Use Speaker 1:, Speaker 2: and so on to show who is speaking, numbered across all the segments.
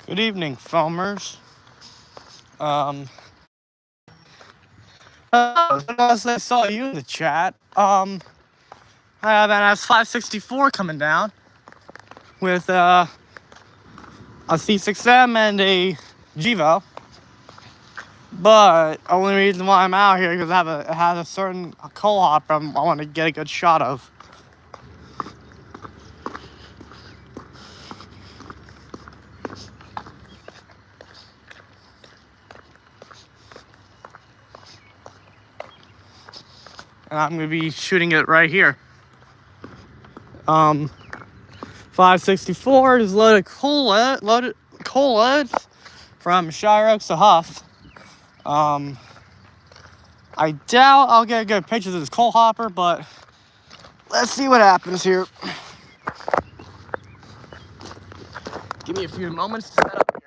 Speaker 1: Good evening, filmers. Um, unless I saw you in the chat. I have an S564 coming down with a C6M and a Givo. But only reason why I'm out here because it has a certain coal hopper I want to get a good shot of. And I'm gonna be shooting it right here. 564 is loaded coal leads from Shire Oaks to Huff. I doubt I'll get good pictures of this coal hopper, but let's see what happens here. Give me a few moments to set up here.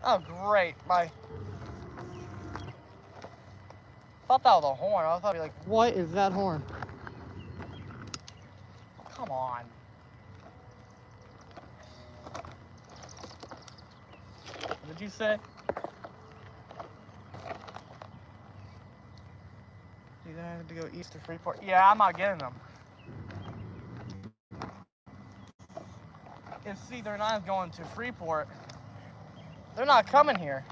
Speaker 1: Oh, great. I thought that was a horn. I was probably like, what is that horn? Come on. What did you say? You gonna have to go east of Freeport? Yeah, I'm not getting them. If C39 is going to Freeport, they're not coming here.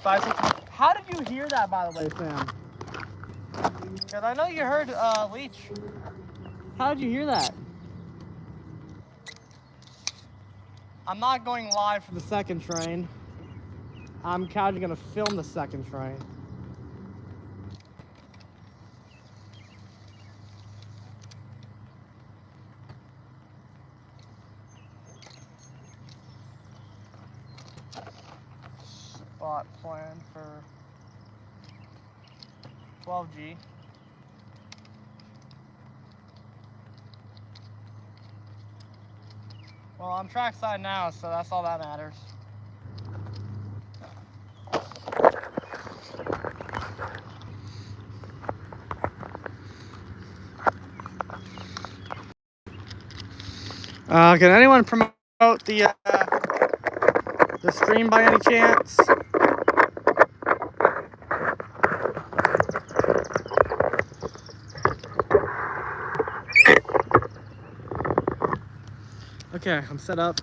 Speaker 1: 560. How did you hear that, by the way, Sam? Because I know you heard Leach. How did you hear that? I'm not going live for the second train. I'm casually gonna film the second train. Spot plan for 12G. Well, I'm trackside now, so that's all that matters. Can anyone promote the stream by any chance? Okay, I'm set up.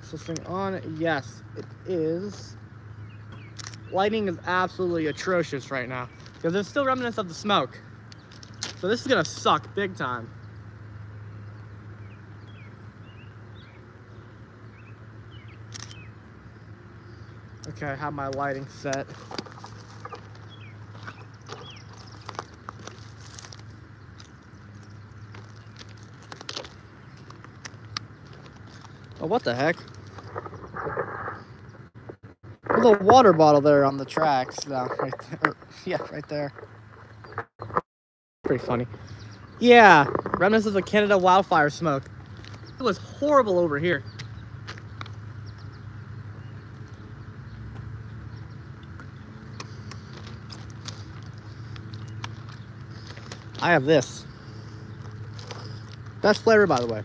Speaker 1: Is this thing on? Yes, it is. Lighting is absolutely atrocious right now because there's still remnants of the smoke. So this is gonna suck big time. Okay, I have my lighting set. Oh, what the heck? There's a water bottle there on the tracks. No, right there. Yeah, right there. Pretty funny. Yeah, remnants of the Canada wildfire smoke. It was horrible over here. I have this. Best flavor, by the way.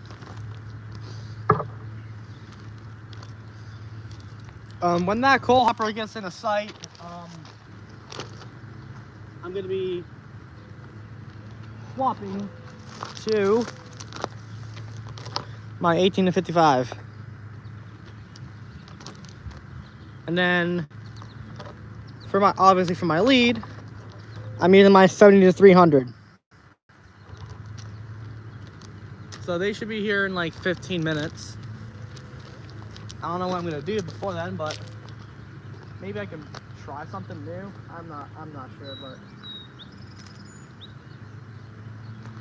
Speaker 1: When that coal hopper gets in a sight, I'm gonna be swapping to my 18 to 55. And then obviously for my lead, I'm using my 70 to 300. So they should be here in like 15 minutes. I don't know what I'm gonna do before then, but maybe I can try something new. I'm not sure, but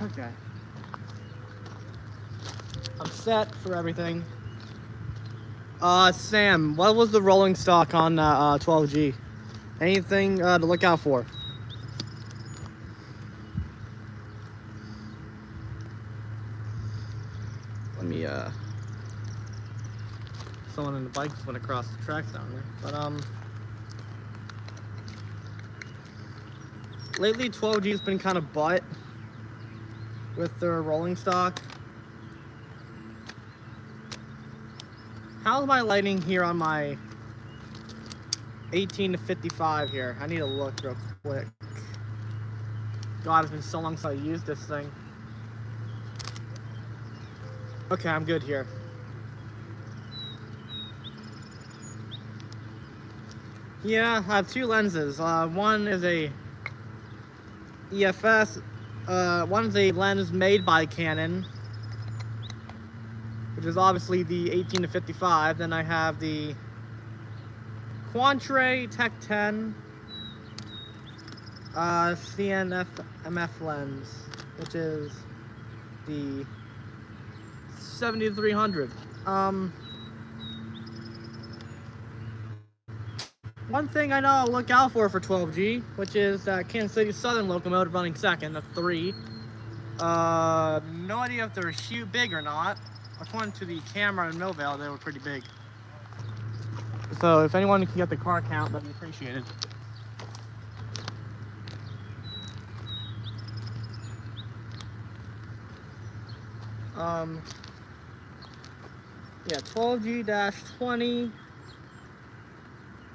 Speaker 1: okay. I'm set for everything. Sam, what was the rolling stock on 12G? Anything to look out for? Let me someone in the bike just went across the tracks down there. But lately 12G's been kind of butt with their rolling stock. How's my lighting here on my 18 to 55 here? I need to look real quick. God, it's been so long since I used this thing. Okay, I'm good here. Yeah, I have two lenses. One is a EFS. One's a lens made by Canon, which is obviously the 18 to 55. Then I have the Quantre Tech 10 CNF MF lens, which is the 70-300. One thing I know I'll look out for 12G, which is that Kansas City Southern locomotive running second, a 3. No idea if they're big or not. According to the camera in Millvale, they were pretty big. So if anyone can get the car count, that'd be appreciated. Yeah, 12G-20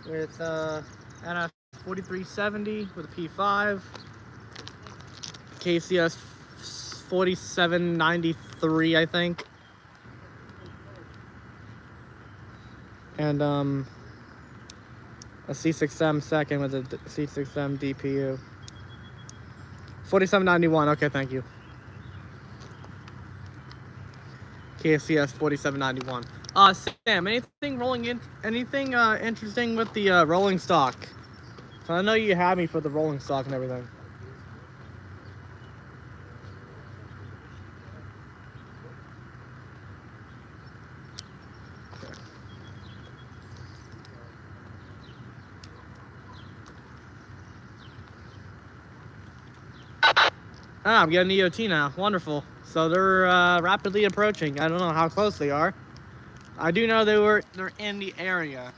Speaker 1: with NS 4370 with a P5, KCS 4793, I think, and a C6M second with a C6M DPU. 4791. Okay, thank you. KCS 4791. Sam, anything interesting with the rolling stock? So I know you had me for the rolling stock and everything. Okay. Ah, I'm getting EOT now. Wonderful. So they're rapidly approaching. I don't know how close they are. I do know they're in the area,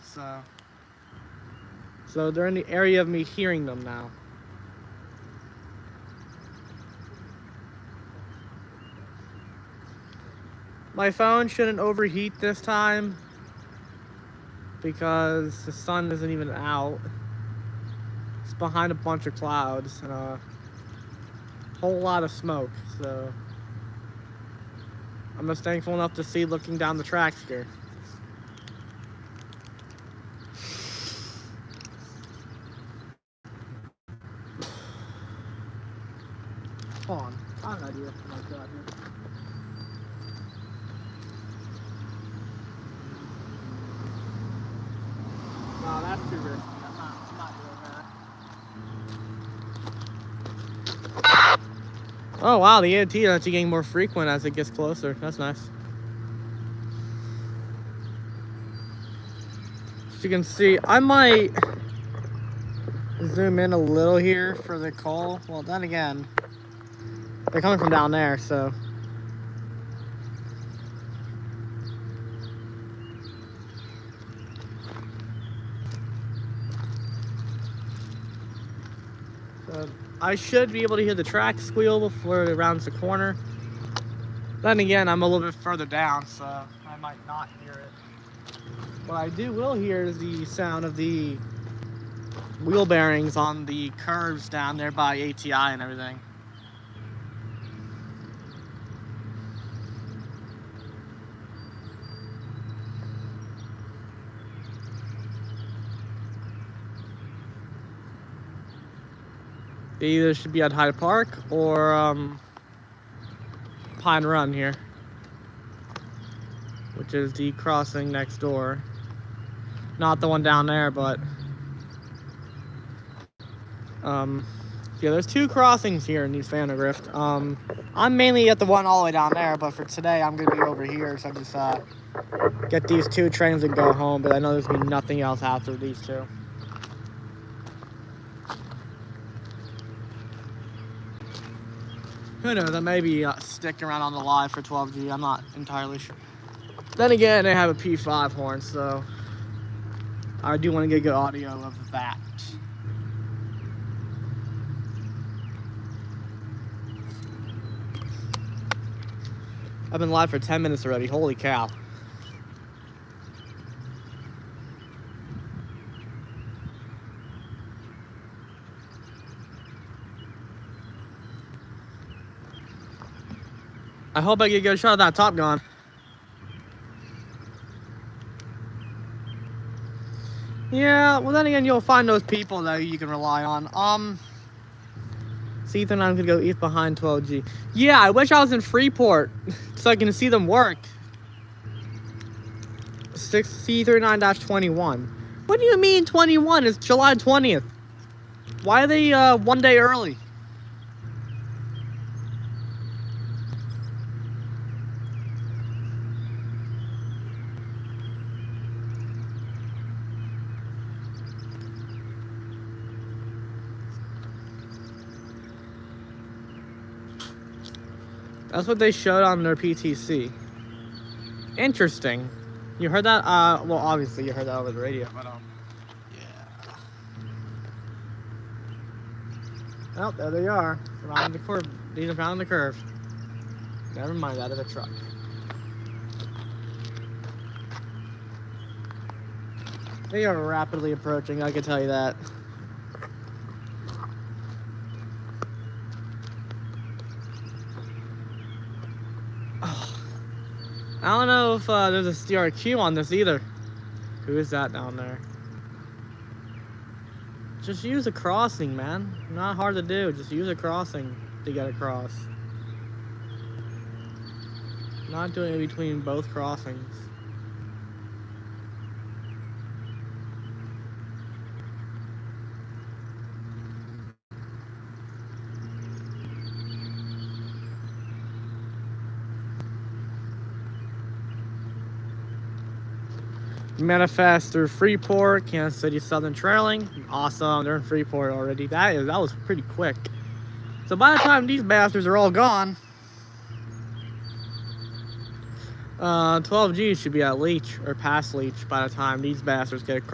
Speaker 1: so they're in the area of me hearing them now. My phone shouldn't overheat this time because the sun isn't even out. It's behind a bunch of clouds and a whole lot of smoke, so I'm just thankful enough to see looking down the tracks here. Hold on, I have an idea for my shot here. No, that's too risky. I'm not doing that. Oh wow, the EOT is actually getting more frequent as it gets closer. That's nice. As you can see, I might zoom in a little here for the coal. Well, then again, they're coming from down there, so. I should be able to hear the track squeal before it rounds the corner. Then again, I'm a little bit further down, so I might not hear it. What I will hear is the sound of the wheel bearings on the curves down there by ATI and everything. They either should be at Hyde Park or Pine Run here, which is the crossing next door. Not the one down there, but yeah, there's two crossings here in East Vandergrift. I'm mainly at the one all the way down there, but for today I'm gonna be over here, so I just get these two trains and go home. But I know there's gonna be nothing else after these two. Who knows, I may be sticking around on the live for 12G, I'm not entirely sure. Then again, they have a P5 horn, so I do want to get good audio of that. I've been live for 10 minutes already. Holy cow. I hope I get a good shot of that Top Gun. Yeah, well then again, you'll find those people that you can rely on. C39 could go east behind 12G. Yeah, I wish I was in Freeport so I can see them work. C39-21. What do you mean 21? It's July 20th. Why are they 1 day early? That's what they showed on their PTC. Interesting. You heard that? Well, obviously you heard that over the radio, but yeah. Oh, there they are. Around the curve. These are around the curve. Never mind, that is a truck. They are rapidly approaching, I can tell you that. I don't know if there's a CRQ on this either. Who is that down there? Just use a crossing, man. Not hard to do. Just use a crossing to get across. Not doing it between both crossings. Manifest through Freeport, Kansas City Southern trailing. Awesome, they're in Freeport already. That was pretty quick. So by the time these bastards are all gone, 12G should be at Leech or past Leech by the time these bastards get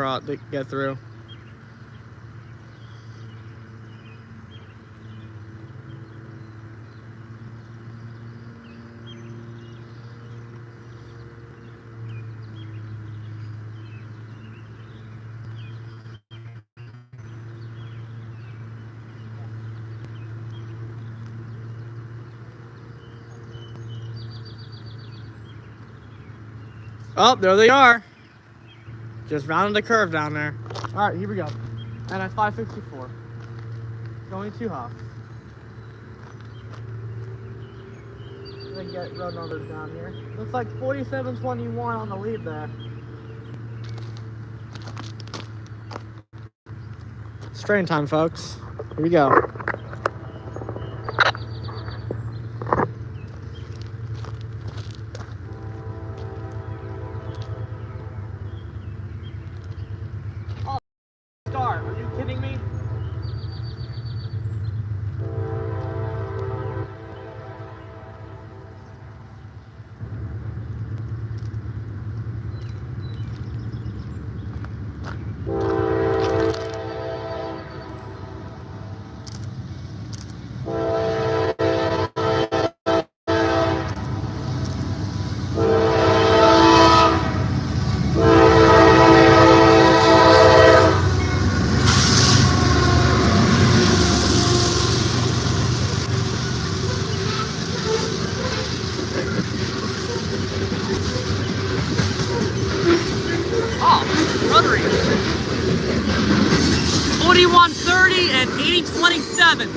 Speaker 1: through. Oh, there they are. Just rounding the curve down there. All right, here we go. And at 564. Going too hot. Then get road numbers down here. Looks like 4721 on the lead there. Strain time, folks. Here we go. Are you kidding me? Rotary. 4130 and 8027.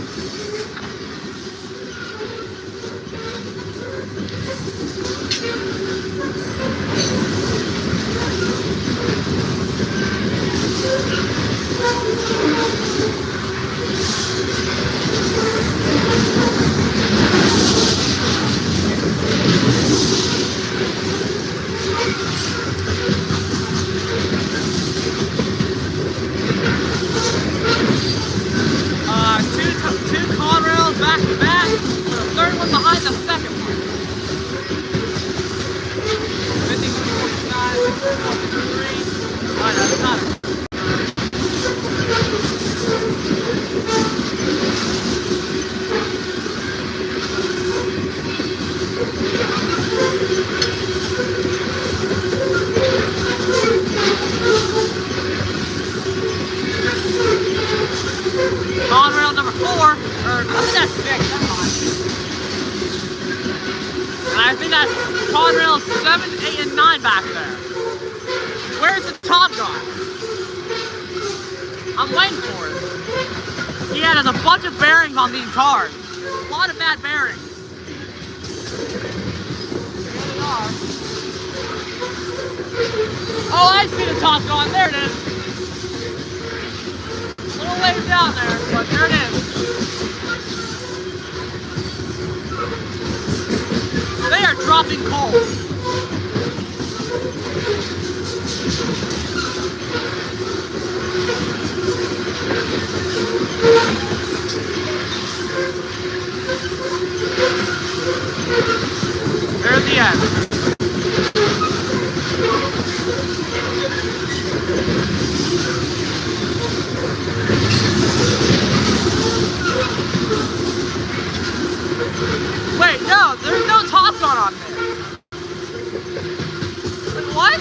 Speaker 1: aisles 7, 8, and 9 back there. Where's the Top Gun? I'm waiting for it. Yeah, there's a bunch of bearings on these cars. A lot of bad bearings. Here they are. Oh, I see the Top Gun. There it is. A little ways down there, but there it is. They are dropping coal. There's the end. Wait, no, there's no Top Gun on there. Like, what?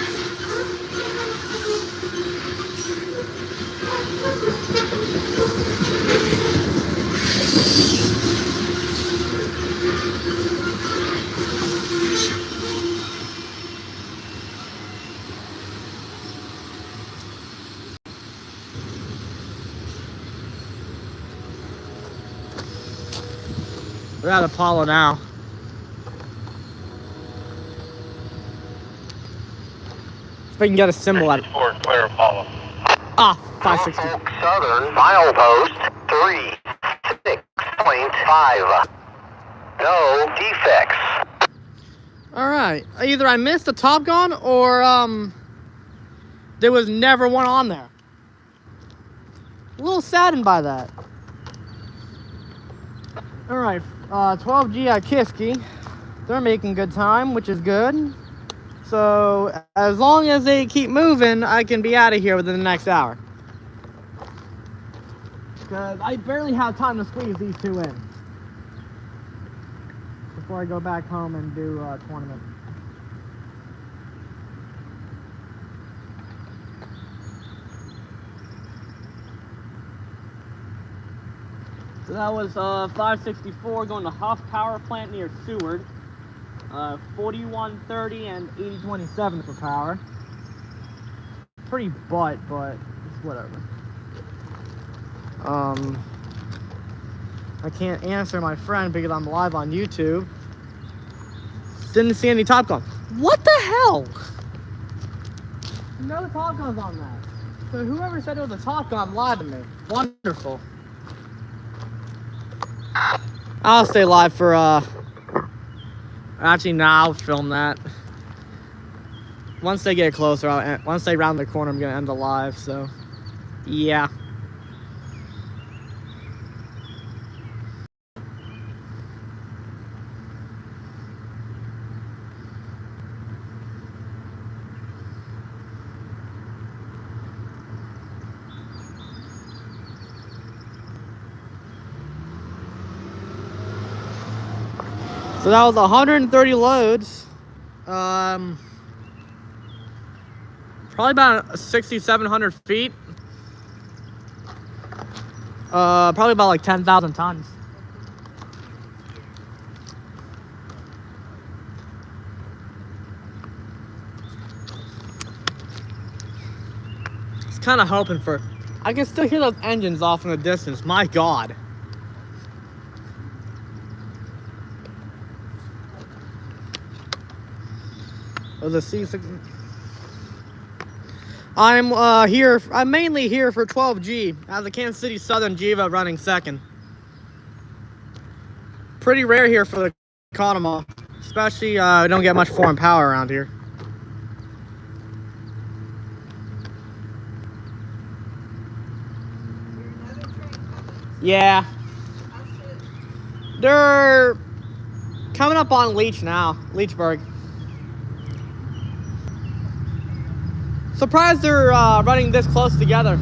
Speaker 1: We're at Apollo now. If I can get a symbol at it.
Speaker 2: Clear Apollo.
Speaker 1: Ah, 560.
Speaker 2: Southern, milepost 36.5. No defects.
Speaker 1: Alright. Either I missed the Top Gun or there was never one on there. A little saddened by that. Alright, 12G at Kiski. They're making good time, which is good. So, as long as they keep moving, I can be out of here within the next hour. Because I barely have time to squeeze these two in before I go back home and do a tournament. So that was 564 going to Huff Power Plant near Seward. 4130 and 8027 for power. Pretty but it's whatever. I can't answer my friend because I'm live on YouTube. Didn't see any Top Gun. What the hell? No Top Guns on that. So whoever said it was a Top Gun lied to me. Wonderful. I'll stay live for actually, nah, I'll film that. Once they get closer, once they round the corner, I'm gonna end the live, so yeah. So that was 130 loads. Probably about 6,700 feet. Probably about like 10,000 tons. Just kind of hoping for. I can still hear those engines off in the distance. My God. Of the C6. I'm mainly here for 12G. I have the Kansas City Southern Jiva running second. Pretty rare here for the Conemaugh, especially we don't get much foreign power around here. Yeah, they're coming up on Leech now, Leechburg. Surprised they're running this close together.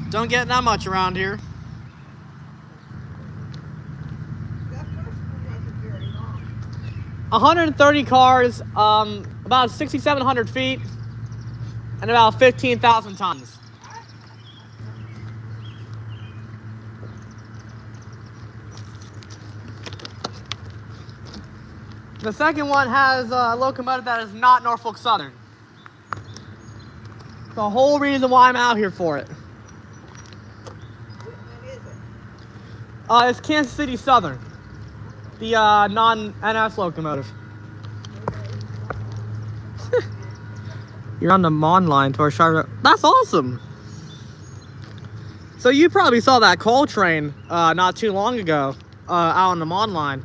Speaker 1: Don't get that much around here.
Speaker 3: That first one wasn't very long.
Speaker 1: 130 cars, about 6,700 feet, and about 15,000 tons. The second one has a locomotive that is not Norfolk Southern. The whole reason why I'm out here for it.
Speaker 3: Which one is it?
Speaker 1: It's Kansas City Southern. The non-NS locomotive. You're on the Mon line towards Charlotte. That's awesome. So you probably saw that coal train not too long ago out on the Mon line.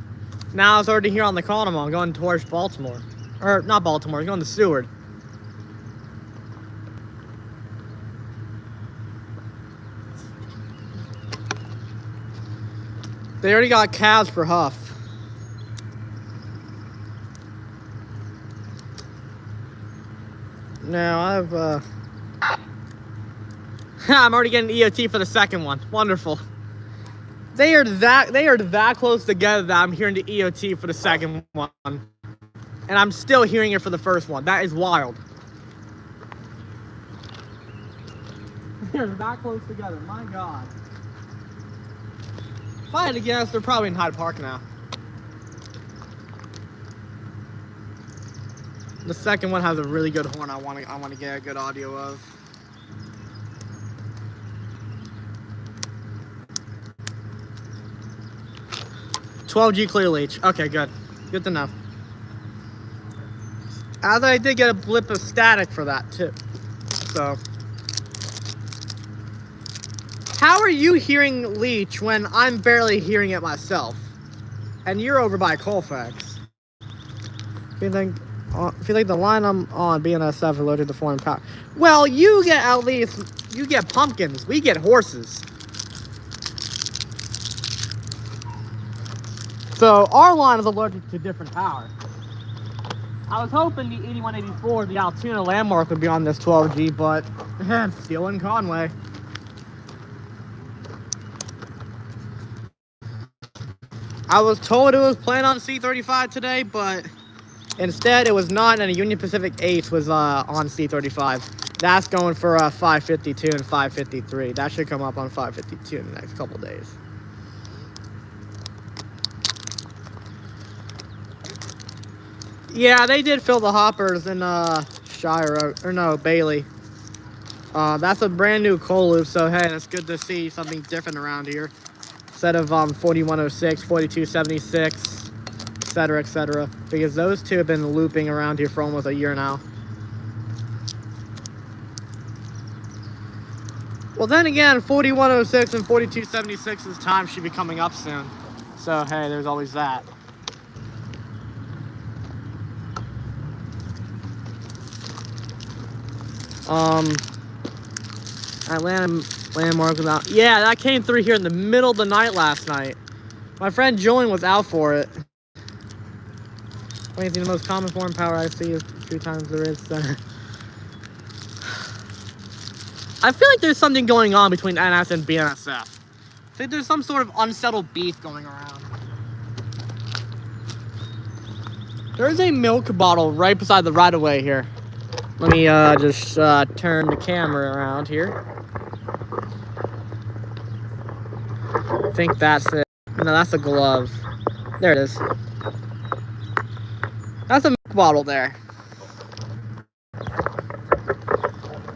Speaker 1: Now it's already here on the Conemaugh going towards Baltimore. Or not Baltimore, it's going to Seward. They already got cabs for Huff. Now I've I'm already getting EOT for the second one. Wonderful. They are that close together that I'm hearing the EOT for the second one. And I'm still hearing it for the first one. That is wild. They're that close together, my god. If I had to guess, they're probably in Hyde Park now. The second one has a really good horn I want to get a good audio of. $12G clear leach. Okay, good. Good to know. As I did get a blip of static for that too. So how are you hearing leach when I'm barely hearing it myself? And you're over by Colfax. If you think the line I'm on, BNSF allergic to foreign power. Well, you get at least, you get pumpkins. We get horses. So our line is allergic to different power. I was hoping the 8184, the Altoona landmark, would be on this 12G, but it's still in Conway. I was told it was planned on C35 today, but instead it was not, and a Union Pacific Ace was on C35. That's going for 552 and 553. That should come up on 552 in the next couple days. Yeah, they did fill the hoppers in Shire, or no, Bailey. That's a brand new coal loop, so hey, it's good to see something different around here. Instead of 4106, 4276, etc., etc. Because those two have been looping around here for almost a year now. Well, then again, 4106 and 4276's time should be coming up soon. So hey, there's always that. Atlanta landmark without. Yeah, that came through here in the middle of the night last night. My friend Julian was out for it. Wait, the most common foreign power I see is 3 times the red center. I feel like there's something going on between NS and BNSF. I think there's some sort of unsettled beef going around. There's a milk bottle right beside the right-of-way here. Let me just turn the camera around here. I think that's it. No, that's a glove. There it is. That's a milk bottle there.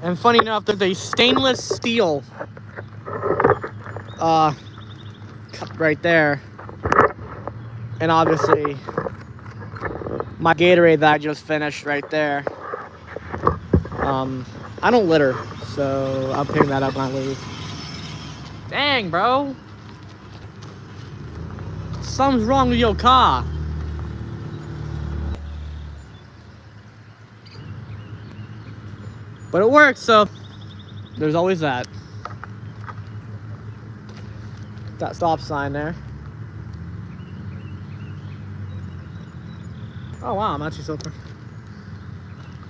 Speaker 1: And funny enough, there's a stainless steel cup right there. And obviously, my Gatorade that I just finished right there. I don't litter, so I'll pick that up when I leave. Dang, bro. Something's wrong with your car. But it works, so there's always that. That stop sign there. Oh wow, I'm actually so close.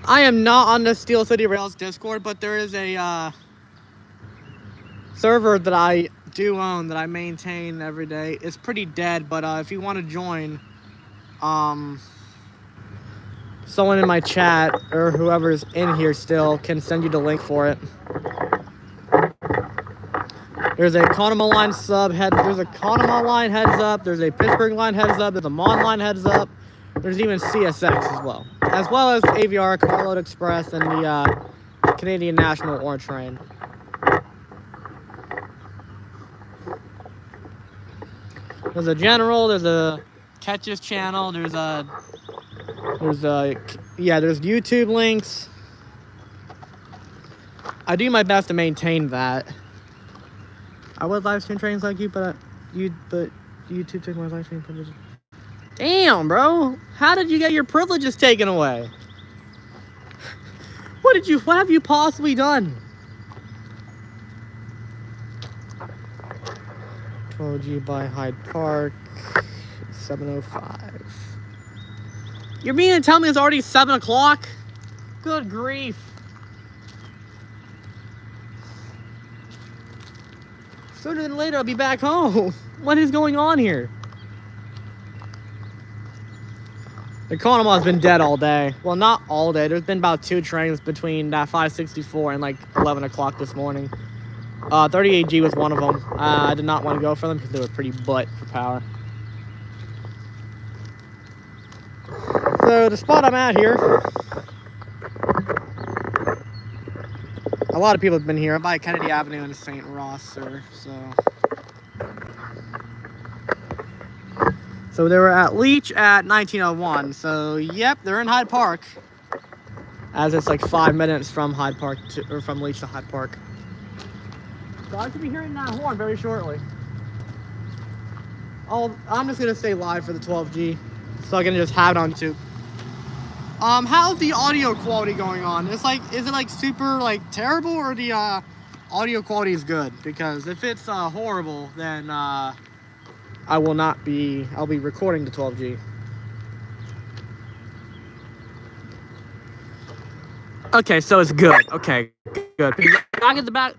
Speaker 1: I am not on the Steel City Rails Discord, but there is a server that I do own that I maintain every day. It's pretty dead, but if you want to join, someone in my chat or whoever's in here still can send you the link for it. There's a Conemaugh line sub head. There's a Conemaugh line heads up. There's a Pittsburgh line heads up. There's a Mon line heads up. There's even CSX as well as AVR, Carload Express, and the Canadian National Orange Train. There's a General, there's a Catches channel, there's YouTube links. I do my best to maintain that. I would live stream trains like you, but YouTube took my live stream privileges. Damn, bro. How did you get your privileges taken away? What have you possibly done? 12G by Hyde Park, 7:05. You're meaning to tell me it's already 7 o'clock? Good grief. Sooner than later, I'll be back home. What is going on here? The Conemaugh has been dead all day. Well, not all day. There's been about 2 trains between that 564 and like 11 o'clock this morning. 38G was one of them. I did not want to go for them because they were pretty butt for power. So the spot I'm at here, a lot of people have been here. I'm by Kennedy Avenue in St. Rosser, so they were at Leach at 1901. So yep, they're in Hyde Park, as it's like 5 minutes from Hyde Park from Leach to Hyde Park. So I should be hearing that horn very shortly. I'm just gonna stay live for the 12G, so I can just have it on YouTube. How's the audio quality going on? Is it like super like terrible, or the audio quality is good? Because if it's horrible, then I'll be recording the 12G. Okay, so it's good. Okay, good. Back at the back,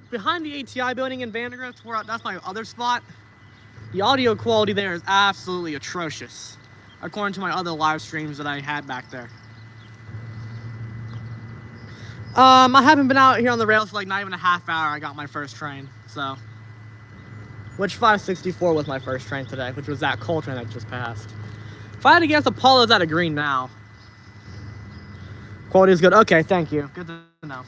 Speaker 1: behind the ATI building in Vandergrift, that's my other spot. The audio quality there is absolutely atrocious, according to my other live streams that I had back there. I haven't been out here on the rails for like not even a half hour. I got my first train, so. Which 564 was my first train today, which was that coal train that just passed. If I had to guess, Apollo's at a green now. Quality is good. Okay, thank you. Good to know.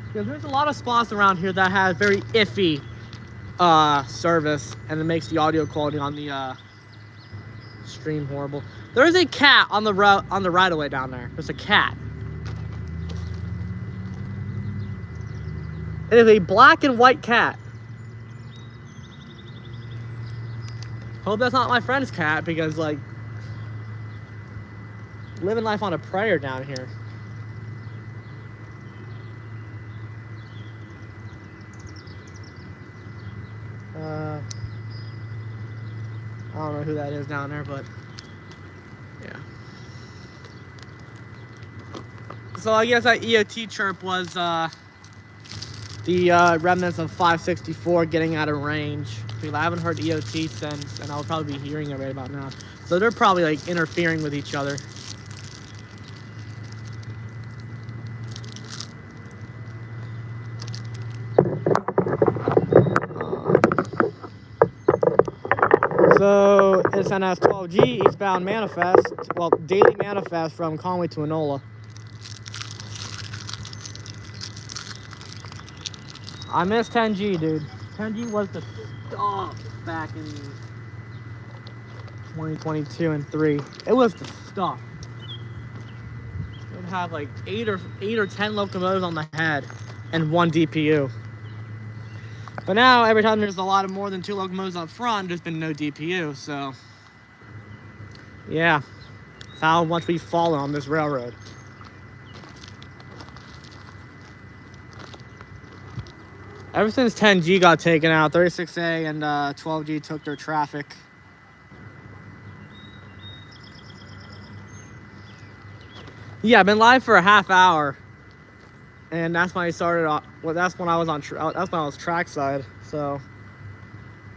Speaker 1: Because there's a lot of spots around here that have very iffy service, and it makes the audio quality on the stream horrible. There is a cat on the right of way down there. There's a cat. It is a black and white cat. Hope that's not my friend's cat, because like living life on a prayer down here. I don't know who that is down there, but yeah. So I guess that EOT chirp was the remnants of 564 getting out of range. I haven't heard EOT since, and I'll probably be hearing it right about now. So they're probably like interfering with each other. So it's NS12G eastbound manifest, well, daily manifest from Conway to Enola. I miss 10G, dude. 10G was the stuff back in 2022 and 3. It was the stuff. It would have like 8 or 10 locomotives on the head and 1 DPU. But now, every time there's a lot of more than 2 locomotives up front, there's been no DPU, so yeah, that's how much we've fallen on this railroad. Ever since 10G got taken out, 36A and 12G took their traffic. Yeah, I've been live for a half hour, and that's when I started off. Well, that's when I was on. That's when I was trackside. So,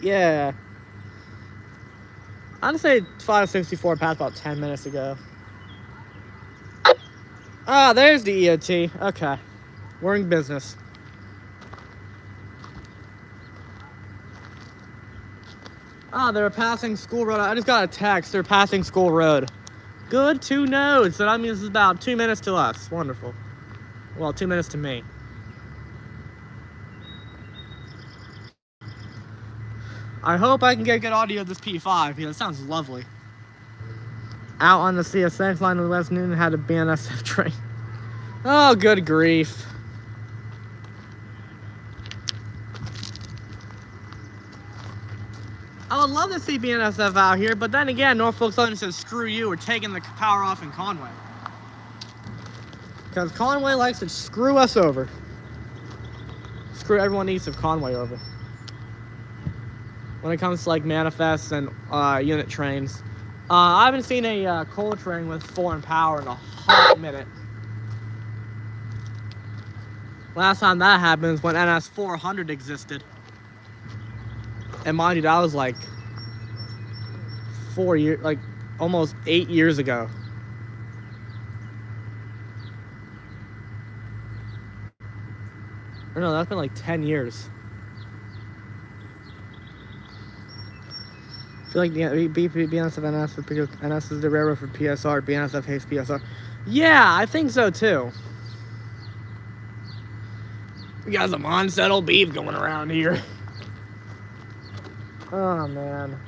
Speaker 1: yeah, I'd say 564 passed about 10 minutes ago. Ah, there's the EOT. Okay, we're in business. Oh, they're passing school road. I just got a text. They're passing school road. Good to know. So that means it's about 2 minutes to us. Wonderful. Well, 2 minutes to me. I hope I can get good audio of this P5 because it sounds lovely. Out on the CSX line in West Newton had a BNSF train. Oh, good grief. I would love to see BNSF out here, but then again, Norfolk Southern says screw you, we're taking the power off in Conway. Because Conway likes to screw us over. Screw everyone east of Conway over. When it comes to like manifests and unit trains. I haven't seen a coal train with foreign power in a hot minute. Last time that happened was when NS 400 existed. And mind you, that was like 4 years, like almost 8 years ago. Or no, that's been like 10 years. I feel like BNSF NS for NS is the railroad for PSR. BNSF hates PSR. Yeah, I think so too. We got some unsettled beef going around here. Oh man.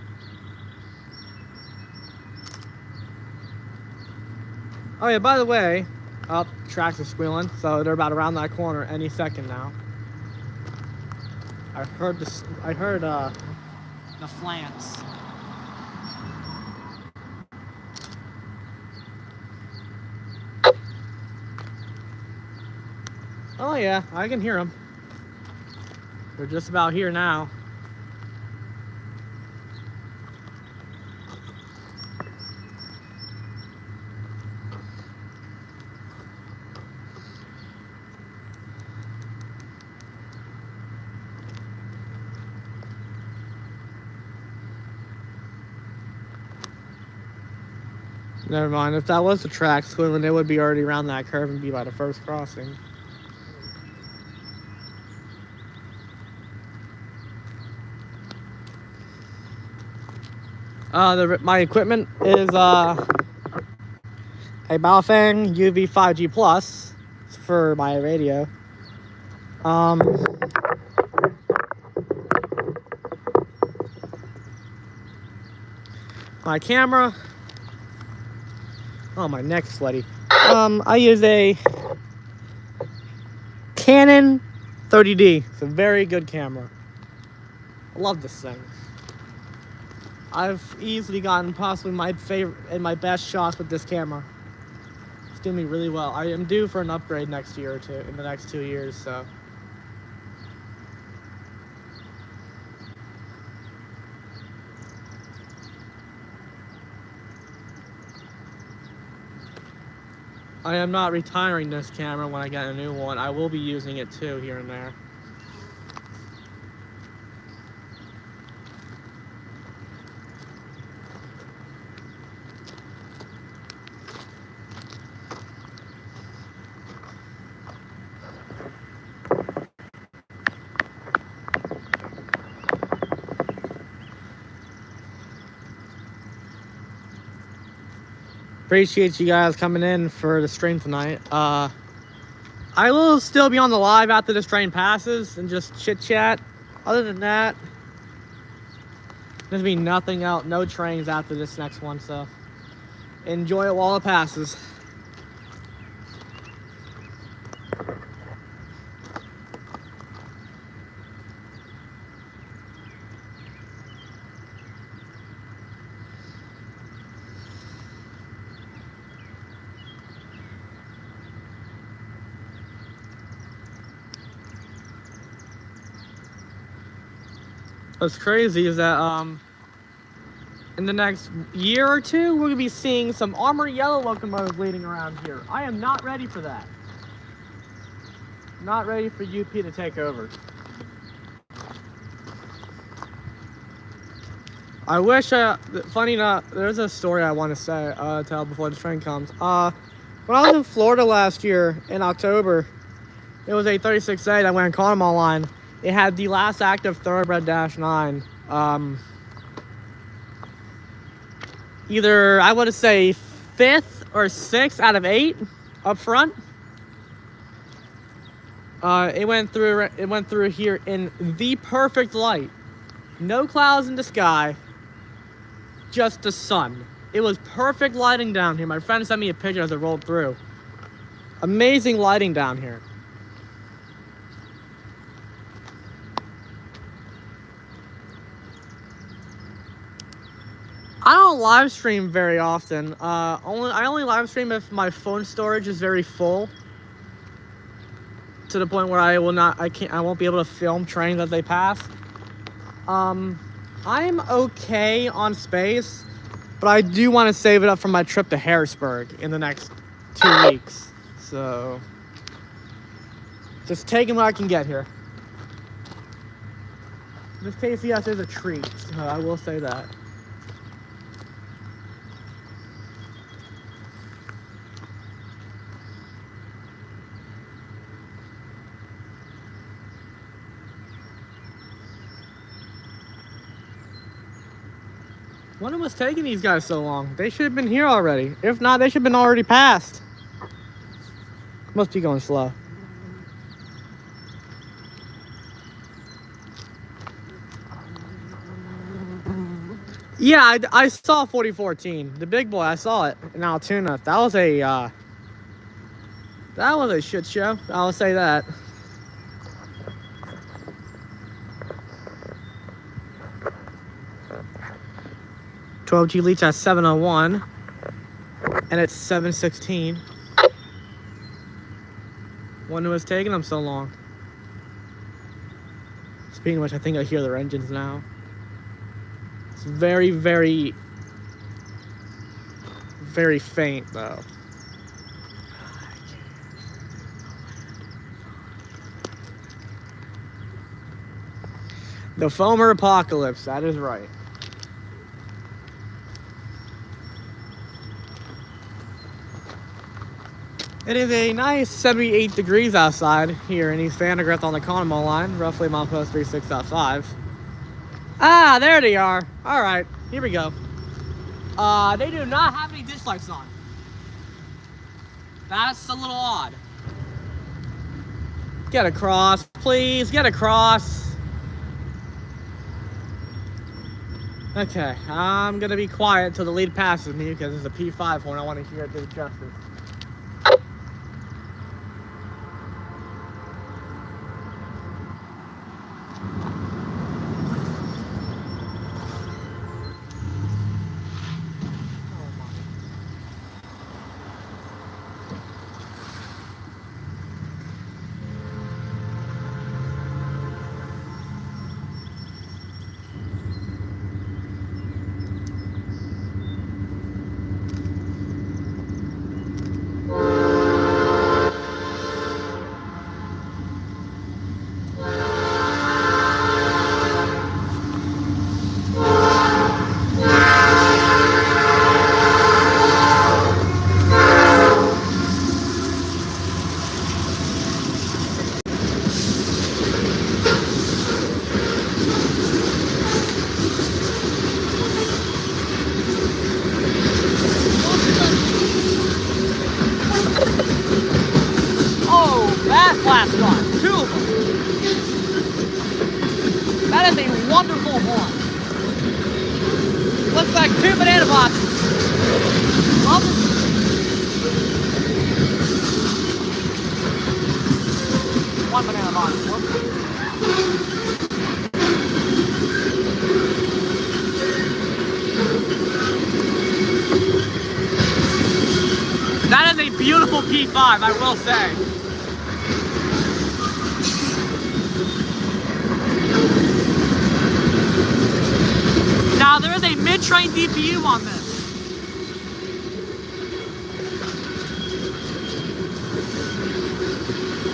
Speaker 1: Oh yeah, by the way, tracks are squealing, so they're about around that corner any second now. I heard the flants. Oh yeah, I can hear them. They're just about here now. Never mind, if that was the track squealing, they would be already around that curve and be by the first crossing. My equipment is a Baofeng UV5G Plus for my radio. My camera. Oh, my neck's sweaty. I use a Canon 30D. It's a very good camera. I love this thing. I've easily gotten possibly my favorite and my best shots with this camera. It's doing me really well. I am due for an upgrade next year or two, in the next 2 years, so. I am not retiring this camera when I get a new one. I will be using it too here and there. Appreciate you guys coming in for the stream tonight. I will still be on the live after this train passes and just chit chat. Other than that, there's be nothing out, no trains after this next one, so enjoy it while it passes. What's crazy is that in the next year or two, we're gonna be seeing some armored yellow locomotives leading around here. I am not ready for that. Not ready for UP to take over. I wish, funny enough, there's a story I want to say, tell before the train comes. When I was in Florida last year in October, it was a 36A that went on Conemaugh line. It had the last active Thoroughbred -9 either, I would say, 5th or 6th out of 8 up front. It went through here in the perfect light. No clouds in the sky, just the sun. It was perfect lighting down here. My friend sent me a picture as it rolled through. Amazing lighting down here. I don't live stream very often. I only live stream if my phone storage is very full, to the point where I won't be able to film trains as they pass. I'm okay on space, but I do want to save it up for my trip to Harrisburg in the next 2 weeks. So, just taking what I can get here. This KCS is a treat, so I will say that. Wonder what's taking these guys so long? They should have been here already. If not, they should have been already passed. Must be going slow. Yeah, I saw 4014. The big boy, I saw it in Altoona. That was a shit show. I'll say that. G leads at 7:01, and it's 7:16. Wonder what's taking them so long. Speaking of which, I think I hear their engines now. It's very, very, very faint though. The Foamer Apocalypse, that is right. It is a nice 78 degrees outside here in East Vandergrift on the Conemaugh line, roughly milepost 36.5. Ah, there they are. All right, here we go. They do not have any ditch lights on. That's a little odd. Get across, please, get across. Okay, I'm gonna be quiet until the lead passes me because it's a P5 horn. I want to hear it do justice. Last one, 2 of them. That is a wonderful horn. Looks like 2 banana boxes. One banana box. That is a beautiful P5, I will say. Now there is a mid-train DPU on this.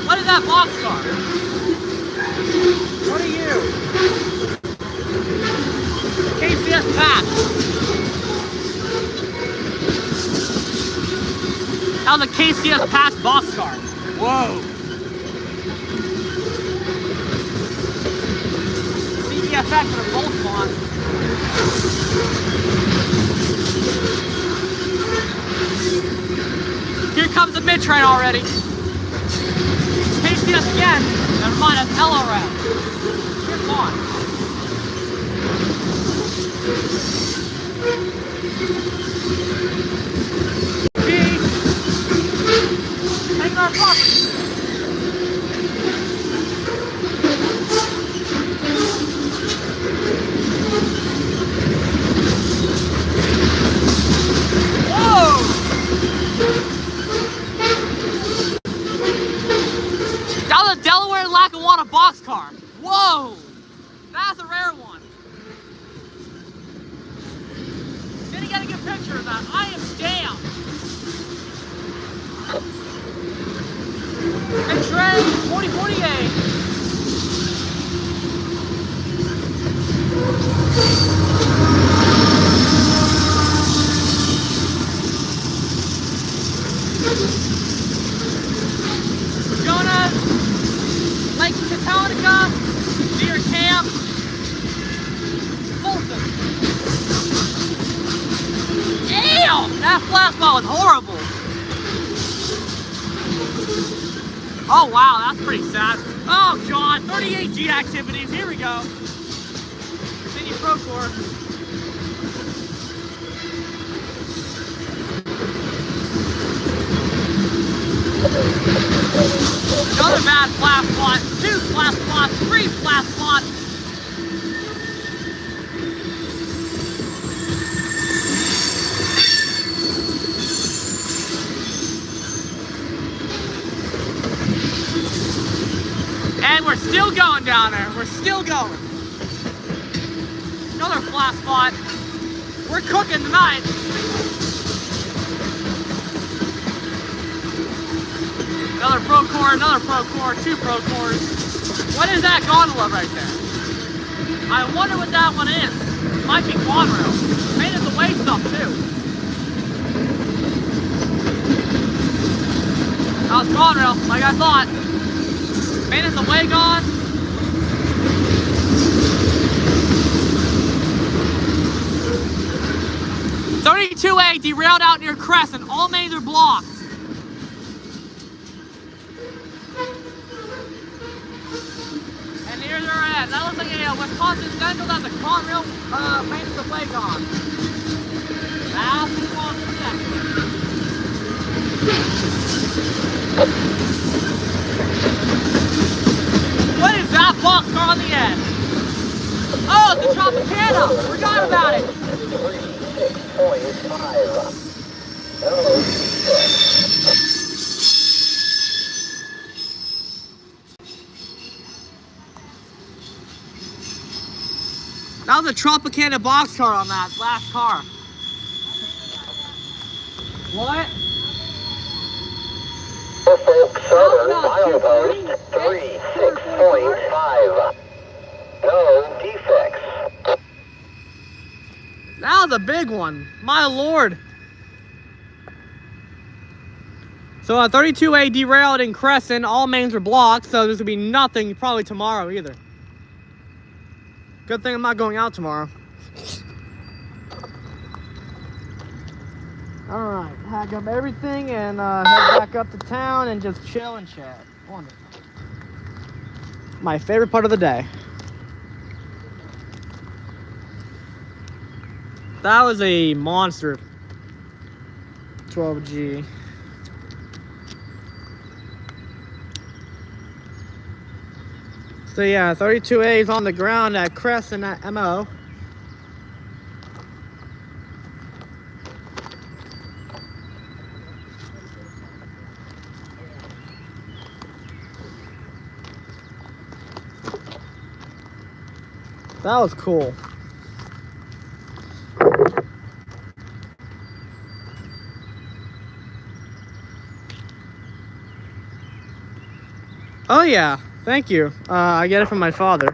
Speaker 1: What is that boxcar? What are you? KCS Patch. That was a KCS Patch boxcar. Whoa. CDFX and a Bolt font. Here comes the mid-train already. Tasting us again. Never mind, that's LRF. Here's on. B. Taking our property. That was a Delaware Lackawanna boxcar. Whoa! That's a rare one. Didn't get a good picture of that. I am damn. And Trey, 4048. Jonas, Lake Catawnica, Deer Camp, Fulton. Damn! That flat spot was horrible. Oh wow, that's pretty sad. Oh god, 38G activities, here we go. Continue Procore. Another bad flat spot, 2 flat spots, 3 flat spots. And we're still going down there. We're still going. Another flat spot. We're cooking tonight. Another Procore, 2 Procores. What is that gondola right there? I wonder what that one is. It might be Conrail. Made it the way stuff too. That was Conrail, like I thought. Made it the way gone. .32A derailed out near Crescent. All mains are blocked. And here they're at. That looks like a Wisconsin Central. That's a Conrail. Made it the way gone. That's Wisconsin Central. What is that boxcar on the end? Oh, it's the Tropicana! Forgot about it!
Speaker 2: 36.5.
Speaker 1: That was a Tropicana boxcar on that last car. What?
Speaker 2: Norfolk Southern milepost 36.5. No defects.
Speaker 1: That was a big one. My lord. So 32A derailed in Crescent. All mains are blocked, so there's gonna be nothing probably tomorrow either. Good thing I'm not going out tomorrow. Alright, hack up everything and head back up to town and just chill and chat. Wonderful. My favorite part of the day. That was a monster 12G. So yeah, 32A is on the ground at Crescent at MO. That was cool. Oh yeah, thank you. I get it from my father.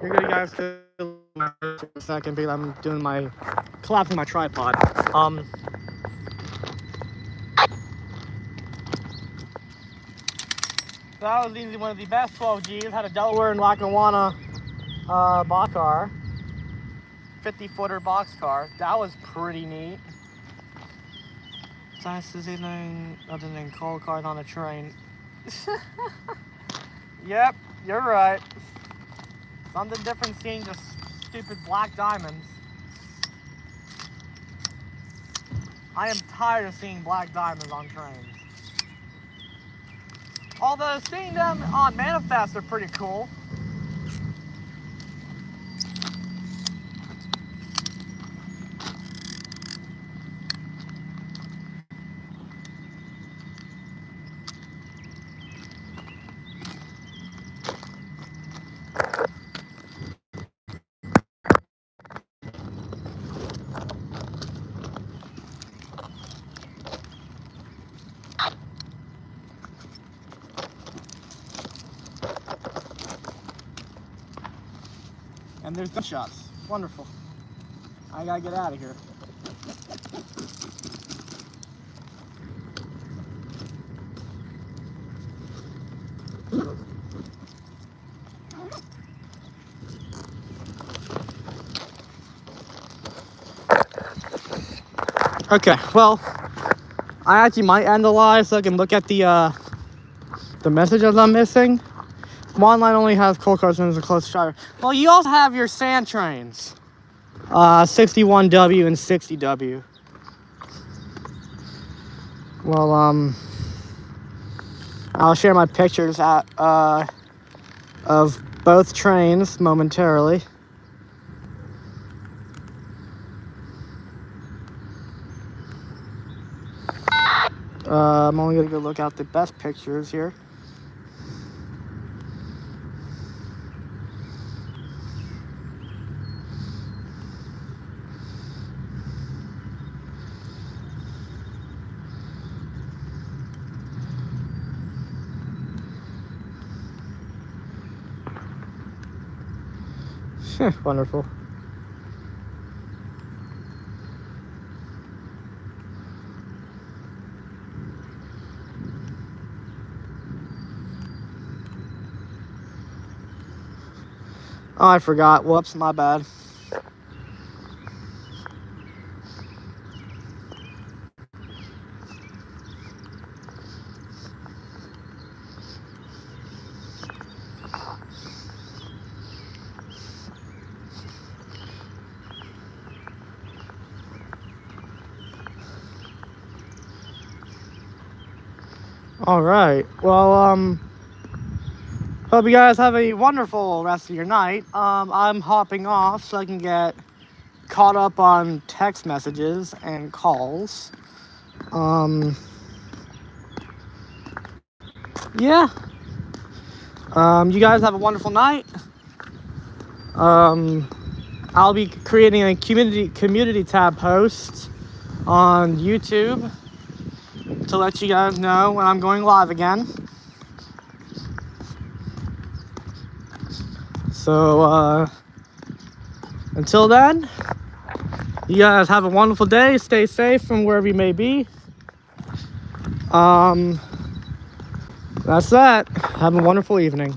Speaker 1: You're good guys for a second because I'm doing my collapsing my tripod. That was easily one of the best 12Gs. Had a Delaware and Lackawanna boxcar. 50-footer boxcar. That was pretty neat. It's nice to see anything other than coal cars on a train. Yep, you're right. Something different seeing just stupid black diamonds. I am tired of seeing black diamonds on trains. Although seeing them on manifest are pretty cool. And there's gunshots. Wonderful. I gotta get out of here. Okay, well, I actually might end the live so I can look at the messages I'm missing. One line only has coal cars and is a close driver. Well, you also have your sand trains. 61W and 60W. Well, I'll share my pictures of both trains momentarily. I'm only gonna go look out the best pictures here. Wonderful. Oh, I forgot. Whoops, my bad. All right. Well, hope you guys have a wonderful rest of your night. I'm hopping off so I can get caught up on text messages and calls. Yeah. You guys have a wonderful night. I'll be creating a community tab post on YouTube to let you guys know when I'm going live again. So, until then, you guys have a wonderful day. Stay safe from wherever you may be. That's that. Have a wonderful evening.